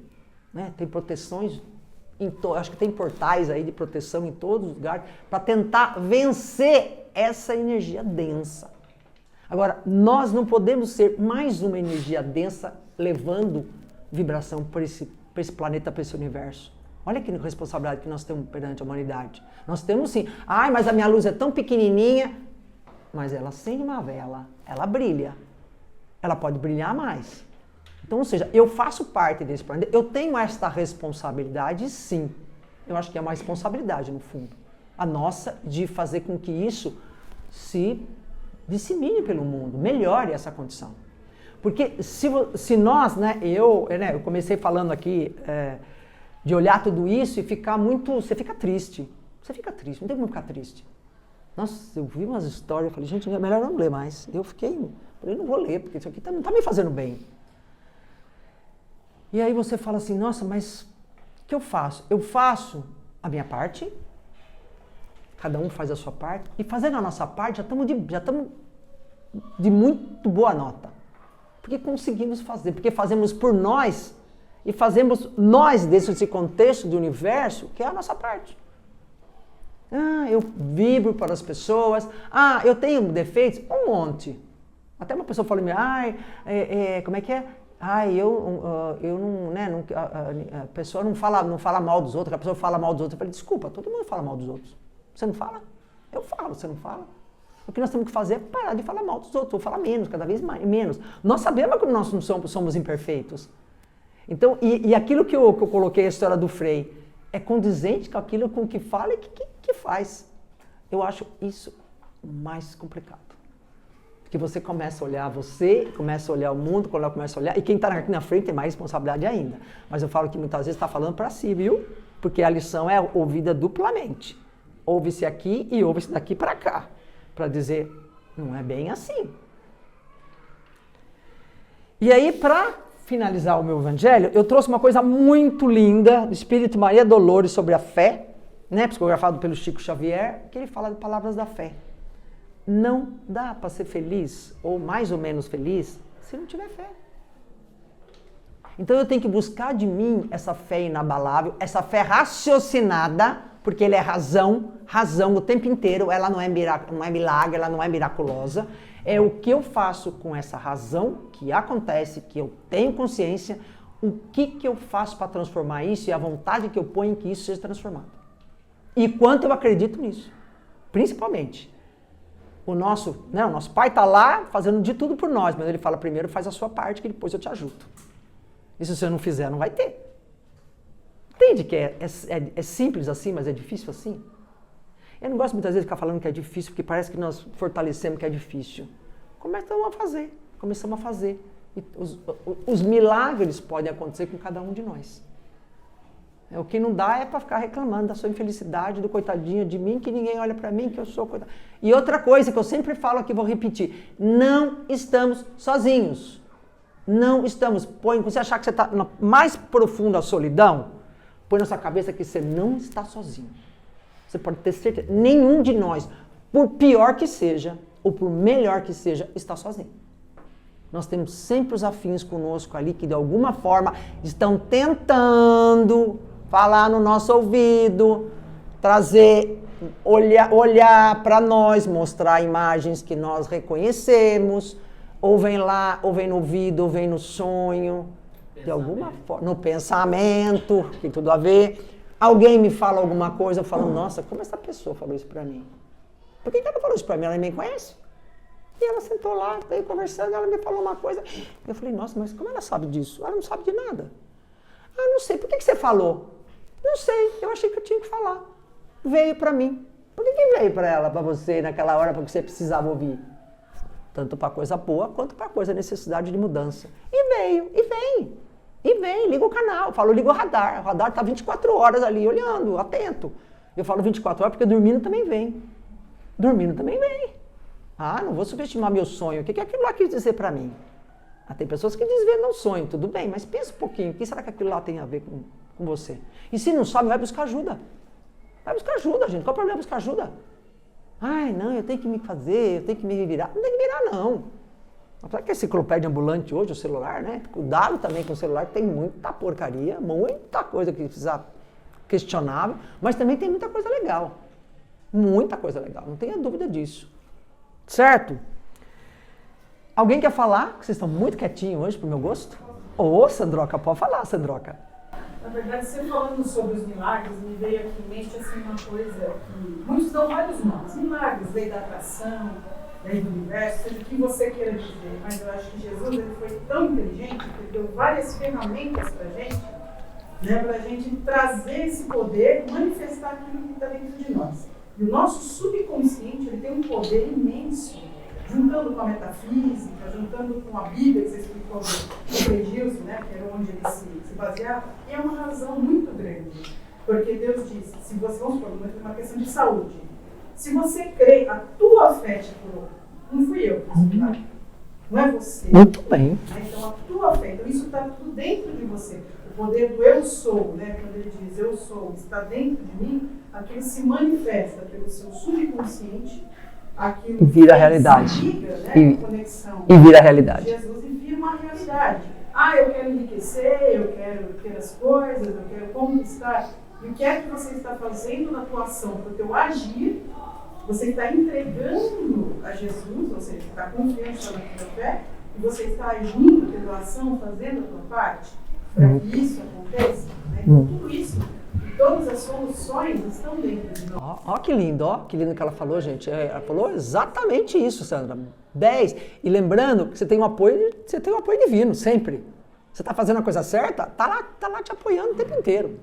né? Tem proteções, acho que tem portais aí de proteção em todos os lugares, para tentar vencer essa energia densa. Agora, nós não podemos ser mais uma energia densa levando vibração para esse planeta, para esse universo. Olha que responsabilidade que nós temos perante a humanidade. Nós temos sim, mas a minha luz é tão pequenininha, mas ela acende uma vela, ela brilha. Ela pode brilhar mais. Então, ou seja, eu faço parte desse planeta, eu tenho esta responsabilidade, sim. Eu acho que é uma responsabilidade, no fundo. A nossa de fazer com que isso se dissemine pelo mundo, melhore essa condição. Porque se nós, eu comecei falando aqui de olhar tudo isso e ficar muito... Você fica triste, não tem como ficar triste. Nossa, eu vi umas histórias, eu falei, gente, é melhor não ler mais. Eu falei, não vou ler, porque isso aqui não está me fazendo bem. E aí você fala assim, nossa, mas o que eu faço? Eu faço a minha parte, cada um faz a sua parte, e fazendo a nossa parte já estamos de muito boa nota. Porque conseguimos fazer, porque fazemos por nós, e fazemos nós desse contexto do universo, que é a nossa parte. Eu vibro para as pessoas, eu tenho defeitos, um monte. Até uma pessoa falou, como é que é? Eu não, a pessoa não fala mal dos outros, a pessoa fala mal dos outros. Eu falei, desculpa, todo mundo fala mal dos outros. Você não fala? Eu falo, você não fala? O que nós temos que fazer é parar de falar mal dos outros, ou falar menos, cada vez menos. Nós sabemos que nós não somos imperfeitos. Então, e aquilo que eu coloquei a história do Frei, é condizente com aquilo com que fala e que faz. Eu acho isso mais complicado. Porque você começa a olhar começa a olhar o mundo, começa a olhar, e quem está aqui na frente tem mais responsabilidade ainda. Mas eu falo que muitas vezes está falando para si, viu? Porque a lição é ouvida duplamente. Ouve-se aqui e ouve-se daqui para cá. Para dizer, não é bem assim. E aí, para finalizar o meu evangelho, eu trouxe uma coisa muito linda do Espírito Maria Dolores sobre a fé, psicografado pelo Chico Xavier, que ele fala de palavras da fé. Não dá para ser feliz, ou mais ou menos feliz, se não tiver fé. Então eu tenho que buscar de mim essa fé inabalável, essa fé raciocinada, porque ele é razão o tempo inteiro, ela não é milagre, ela não é miraculosa. É o que eu faço com essa razão que acontece, que eu tenho consciência, o que eu faço para transformar isso e a vontade que eu ponho em que isso seja transformado. E quanto eu acredito nisso, principalmente. O nosso pai está lá fazendo de tudo por nós, mas ele fala, primeiro faz a sua parte, que depois eu te ajudo. E se você não fizer, não vai ter. Entende que é simples assim, mas é difícil assim? Eu não gosto muitas vezes de ficar falando que é difícil, porque parece que nós fortalecemos que é difícil. Começamos a fazer. E os milagres podem acontecer com cada um de nós. O que não dá é para ficar reclamando da sua infelicidade, do coitadinho de mim, que ninguém olha para mim, que eu sou coitado. E outra coisa que eu sempre falo aqui, vou repetir, não estamos sozinhos. Não estamos. Quando você achar que você está na mais profunda solidão, põe na sua cabeça que você não está sozinho. Você pode ter certeza, nenhum de nós, por pior que seja, ou por melhor que seja, está sozinho. Nós temos sempre os afins conosco ali, que de alguma forma estão tentando falar no nosso ouvido, trazer, olhar para nós, mostrar imagens que nós reconhecemos, ou vem lá, ou vem no ouvido, ou vem no sonho, de alguma forma, no pensamento, tem tudo a ver. Alguém me fala alguma coisa, eu falo, nossa, como essa pessoa falou isso para mim? Por que ela falou isso para mim? Ela nem me conhece? E ela sentou lá, veio conversando, ela me falou uma coisa. Eu falei, nossa, mas como ela sabe disso? Ela não sabe de nada. Ah, não sei, por que você falou? Não sei, eu achei que eu tinha que falar. Veio para mim. Por que veio para ela, para você, naquela hora, porque você precisava ouvir? Tanto para coisa boa, quanto para coisa necessidade de mudança. E veio, e vem. E vem, liga o canal. Eu falo, liga o radar. O radar está 24 horas ali, olhando, atento. Eu falo 24 horas porque dormindo também vem. Dormindo também vem. Ah, não vou subestimar meu sonho. O que aquilo lá quis dizer para mim? Ah, tem pessoas que desvendam o sonho, tudo bem, mas pensa um pouquinho. O que será que aquilo lá tem a ver com você? E se não sabe, vai buscar ajuda. Vai buscar ajuda, gente. Qual o problema buscar ajuda? Ai, não, eu tenho que me fazer, eu tenho que me virar. Não tem que virar, não. Apesar que a enciclopédia ambulante hoje, o celular, né? Cuidado também com o celular, que tem muita porcaria, muita coisa que precisa questionável, mas também tem muita coisa legal. Muita coisa legal, não tenha dúvida disso. Certo? Alguém quer falar? Vocês estão muito quietinhos hoje, pro meu gosto? Ô, Sandroca, pode falar, Sandroca. Na verdade, você falando sobre os milagres, me veio aqui em mente assim, uma coisa que muitos dão vários nomes. Milagres, lei da atração, lei do universo, seja o que você queira dizer. Mas eu acho que Jesus ele foi tão inteligente que ele deu várias ferramentas para a gente trazer esse poder, manifestar aquilo que está dentro de nós. E o nosso subconsciente ele tem um poder imenso, juntando com a metafísica, juntando com a Bíblia, que você explicou do Gilson, né, que era onde ele se baseava, e é uma razão muito grande. Porque Deus disse, se você, vamos supor, uma questão de saúde, se você crê, a tua fé te curou. Não fui eu que explicar. Não é você. Muito bem. Então, a tua fé, então isso está tudo dentro de você. O poder do eu sou, né? Quando ele diz eu sou, está dentro de mim, aquilo se manifesta pelo seu subconsciente, aquilo e vira a realidade. Liga, né, conexão e vira a realidade. Jesus e vira uma realidade. Ah, eu quero enriquecer, eu quero ter as coisas, eu quero conquistar. E o que é que você está fazendo na tua ação? Para o teu agir, você está entregando a Jesus, ou seja, está confiando só na tua fé, e você está agindo pela ação, fazendo a tua parte, para que isso aconteça. Né? Então, tudo isso, todas as soluções estão dentro de nós. Ó, que lindo que ela falou, gente. Ela falou exatamente isso, Sandra. 10. E lembrando que você tem um apoio divino, sempre. Você está fazendo a coisa certa, tá lá te apoiando o tempo inteiro.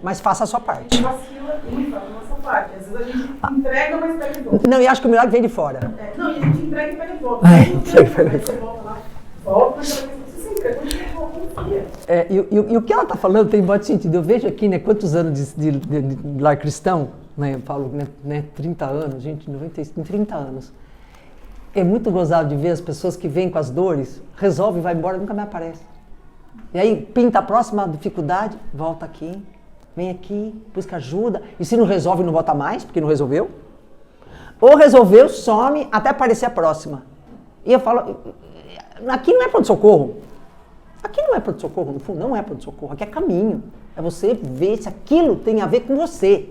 Mas faça a sua parte. A gente vacila e faz a nossa parte. Às vezes a gente entrega, mas pega de volta. Não, e acho que o milagre vem de fora. Não, e a gente entrega e pega de volta. Você volta lá, volta, mas você sempre confia. E o que ela está falando tem muito sentido. Eu vejo aqui, né, quantos anos de lar cristão, né, eu falo, né, 30 anos, gente, 30 anos. É muito gozado de ver as pessoas que vêm com as dores, resolve, vai embora, nunca mais aparece. E aí pinta a próxima dificuldade, volta aqui. Vem aqui, busca ajuda. E se não resolve, não volta mais, porque não resolveu. Ou resolveu, some, até aparecer a próxima. E eu falo, aqui não é pronto-socorro. Aqui não é pronto-socorro, no fundo, não é pronto-socorro. Aqui é caminho. É você ver se aquilo tem a ver com você.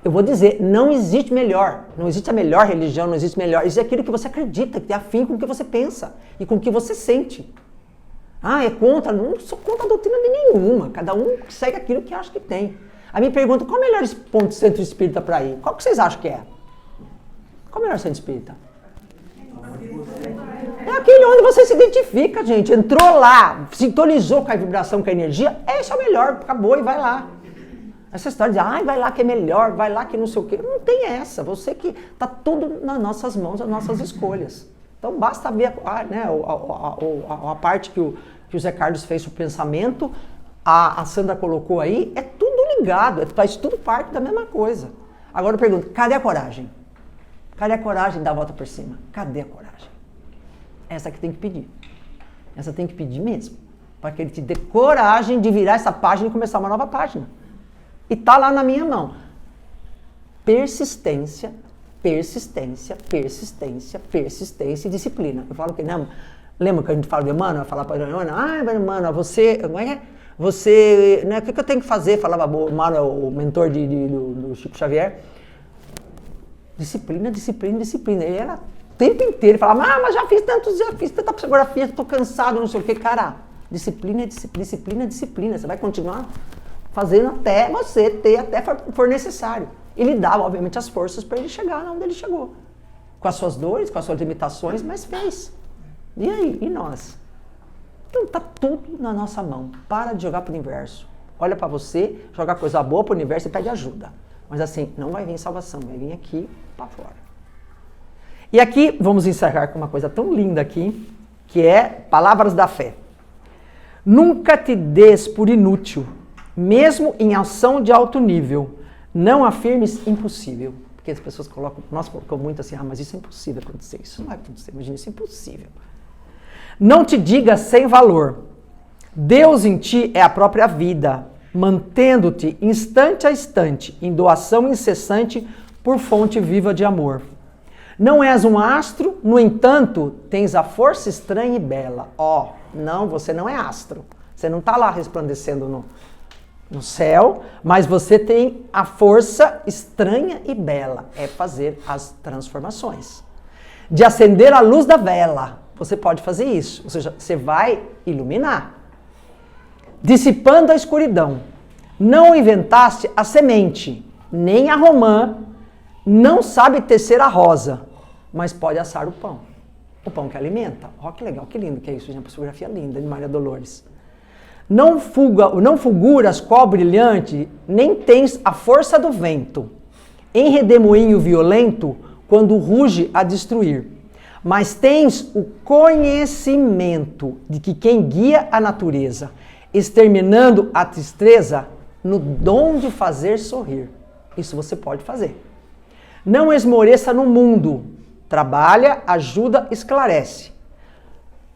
Eu vou dizer, não existe melhor. Não existe a melhor religião, não existe melhor. Existe aquilo que você acredita, que tem afim com o que você pensa e com o que você sente. Ah, é contra? Não sou contra a doutrina de nenhuma. Cada um segue aquilo que acha que tem. Aí me perguntam, qual é o melhor ponto de centro espírita para ir? Qual que vocês acham que é? Qual é o melhor centro espírita? É aquele onde você se identifica, gente. Entrou lá, sintonizou com a vibração, com a energia. Esse é o melhor, acabou e vai lá. Essa história de, vai lá que é melhor, vai lá que não sei o quê. Não tem essa. Você que está tudo nas nossas mãos, as nossas escolhas. Então basta ver a parte que o Zé Carlos fez sobre o pensamento, a Sandra colocou aí, é tudo ligado, faz tudo parte da mesma coisa. Agora eu pergunto, cadê a coragem? Cadê a coragem de dar a volta por cima? Cadê a coragem? Essa que tem que pedir. Essa tem que pedir mesmo. Para que ele te dê coragem de virar essa página e começar uma nova página. E tá lá na minha mão. Persistência, persistência, persistência, persistência e disciplina. Eu falo que não. Lembra que a gente fala do Emmanuel? Eu falava para o Emmanuel, Emmanuel, você, né, o que eu tenho que fazer? Falava o Emmanuel, o mentor do Chico Xavier. Disciplina, disciplina, disciplina. Ele era o tempo inteiro, ele falava, mas já fiz tanta psicografia, estou cansado, não sei o que. Cara, disciplina, disciplina, disciplina. Você vai continuar fazendo até você ter, até for necessário. Ele dava, obviamente, as forças para ele chegar onde ele chegou. Com as suas dores, com as suas limitações, mas fez. E aí? E nós? Então tá tudo na nossa mão. Para de jogar pro universo. Olha para você, joga coisa boa pro universo e pede ajuda. Mas assim, não vai vir salvação, vai vir aqui para fora. E aqui, vamos encerrar com uma coisa tão linda aqui, que é palavras da fé. Nunca te des por inútil, mesmo em ação de alto nível. Não afirmes impossível. Porque as pessoas colocam, nós colocamos muito assim, mas isso é impossível acontecer. Isso não vai acontecer, imagina, isso é impossível. Não te diga sem valor. Deus em ti é a própria vida, mantendo-te instante a instante, em doação incessante por fonte viva de amor. Não és um astro, no entanto, tens a força estranha e bela. Não, você não é astro. Você não está lá resplandecendo no céu, mas você tem a força estranha e bela. É fazer as transformações. De acender a luz da vela. Você pode fazer isso. Ou seja, você vai iluminar. Dissipando a escuridão. Não inventaste a semente, nem a romã, não sabe tecer a rosa, mas pode assar o pão. O pão que alimenta. Que legal, que lindo que é isso, gente. Uma fotografia linda de Maria Dolores. Não fulguras, qual brilhante, nem tens a força do vento, em redemoinho violento, quando ruge a destruir. Mas tens o conhecimento de que quem guia a natureza, exterminando a tristeza, no dom de fazer sorrir. Isso você pode fazer. Não esmoreça no mundo. Trabalha, ajuda, esclarece.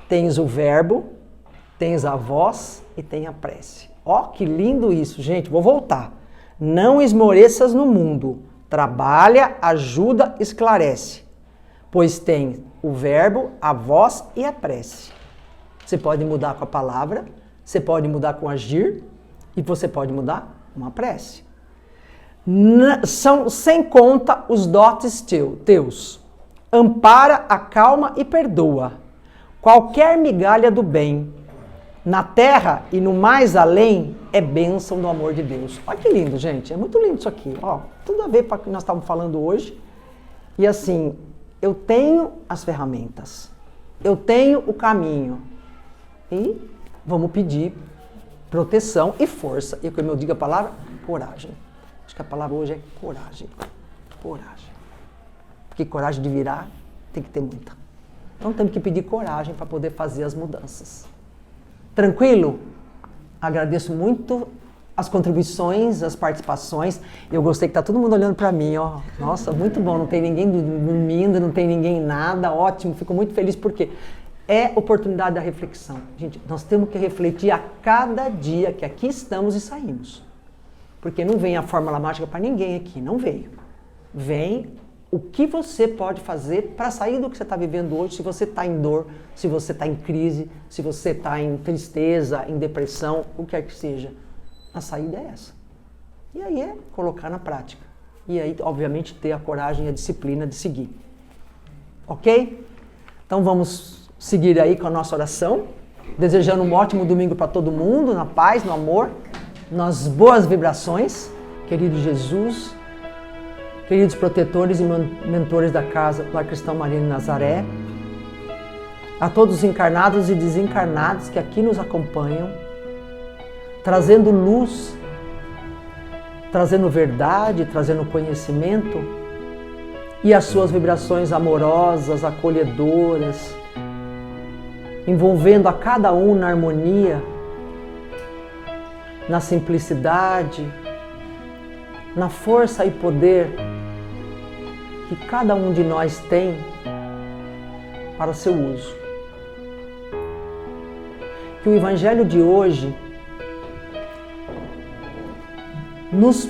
Tens o verbo, tens a voz e tem a prece. Que lindo isso, gente. Vou voltar. Não esmoreças no mundo. Trabalha, ajuda, esclarece. Pois tem o verbo, a voz e a prece. Você pode mudar com a palavra, você pode mudar com agir e você pode mudar com uma prece. São sem conta os dotes teus. Ampara, acalma e perdoa. Qualquer migalha do bem, na terra e no mais além, é bênção do amor de Deus. Olha que lindo, gente. É muito lindo isso aqui. Tudo a ver com o que nós estávamos falando hoje. E assim, eu tenho as ferramentas. Eu tenho o caminho. E vamos pedir proteção e força. E como eu digo a palavra, coragem. Acho que a palavra hoje é coragem. Coragem. Porque coragem de virar tem que ter muita. Então temos que pedir coragem para poder fazer as mudanças. Tranquilo? Agradeço muito as contribuições, as participações. Eu gostei que tá todo mundo olhando para mim, Nossa, muito bom. Não tem ninguém dormindo, não tem ninguém nada. Ótimo. Fico muito feliz porque é oportunidade da reflexão. Gente, nós temos que refletir a cada dia que aqui estamos e saímos. Porque não vem a fórmula mágica para ninguém aqui, não veio. Vem o que você pode fazer para sair do que você está vivendo hoje, se você está em dor, se você está em crise, se você está em tristeza, em depressão, o que quer que seja. A saída é essa. E aí é colocar na prática. E aí, obviamente, ter a coragem e a disciplina de seguir. Ok? Então vamos seguir aí com a nossa oração, desejando um ótimo domingo para todo mundo, na paz, no amor, nas boas vibrações, querido Jesus, queridos protetores e mentores da Casa Lar Cristão Maria de Nazaré, a todos os encarnados e desencarnados que aqui nos acompanham, trazendo luz trazendo verdade, trazendo conhecimento e as suas vibrações amorosas, acolhedoras, envolvendo a cada um na harmonia, na simplicidade, na força e poder que cada um de nós tem para seu uso. Que o Evangelho de hoje nos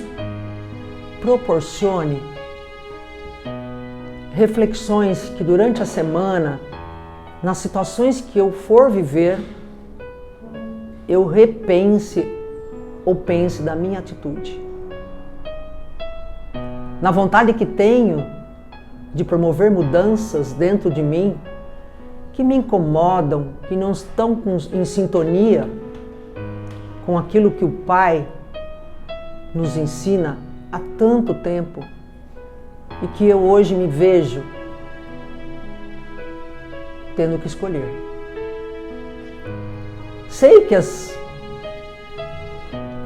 proporcione reflexões que durante a semana, nas situações que eu for viver, eu repense ou pense da minha atitude. Na vontade que tenho de promover mudanças dentro de mim que me incomodam, que não estão em sintonia com aquilo que o Pai nos ensina há tanto tempo e que eu hoje me vejo tendo que escolher. Sei que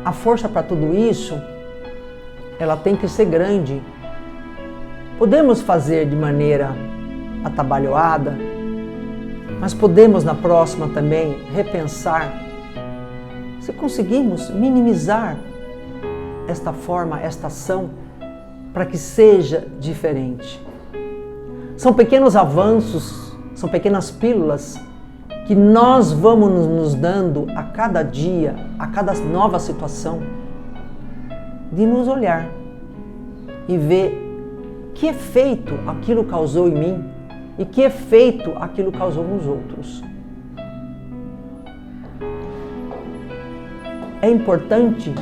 a força para tudo isso, ela tem que ser grande. Podemos fazer de maneira atabalhoada, mas podemos na próxima também repensar se conseguimos minimizar esta forma, esta ação, para que seja diferente. São pequenos avanços, são pequenas pílulas que nós vamos nos dando a cada dia, a cada nova situação, de nos olhar e ver que efeito aquilo causou em mim e que efeito aquilo causou nos outros. É importante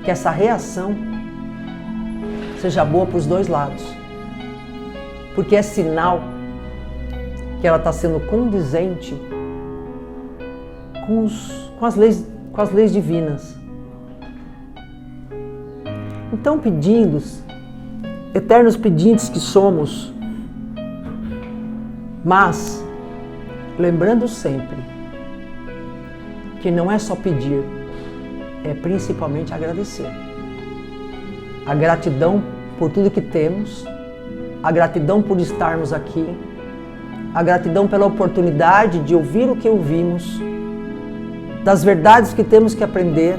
que essa reação seja boa para os dois lados, porque é sinal que ela está sendo condizente com as leis divinas. Então, eternos pedintes que somos, mas lembrando sempre que não é só pedir, é principalmente agradecer. A gratidão por tudo que temos, a gratidão por estarmos aqui, a gratidão pela oportunidade de ouvir o que ouvimos, das verdades que temos que aprender,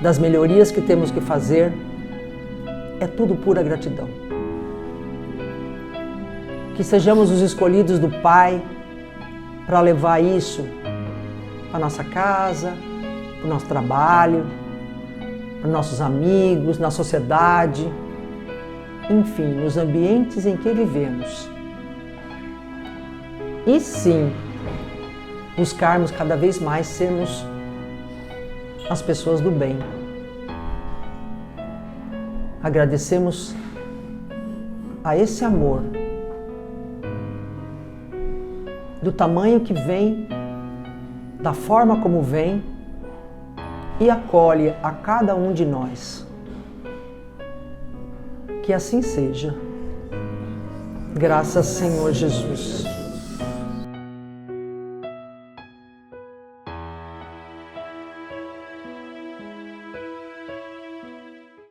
das melhorias que temos que fazer. É tudo pura gratidão. Que sejamos os escolhidos do Pai para levar isso para nossa casa, para o nosso trabalho, para nossos amigos, na sociedade, enfim, nos ambientes em que vivemos. E sim, buscarmos cada vez mais sermos as pessoas do bem. Agradecemos a esse amor, do tamanho que vem, da forma como vem, e acolhe a cada um de nós. Que assim seja. Graças, Senhor Jesus.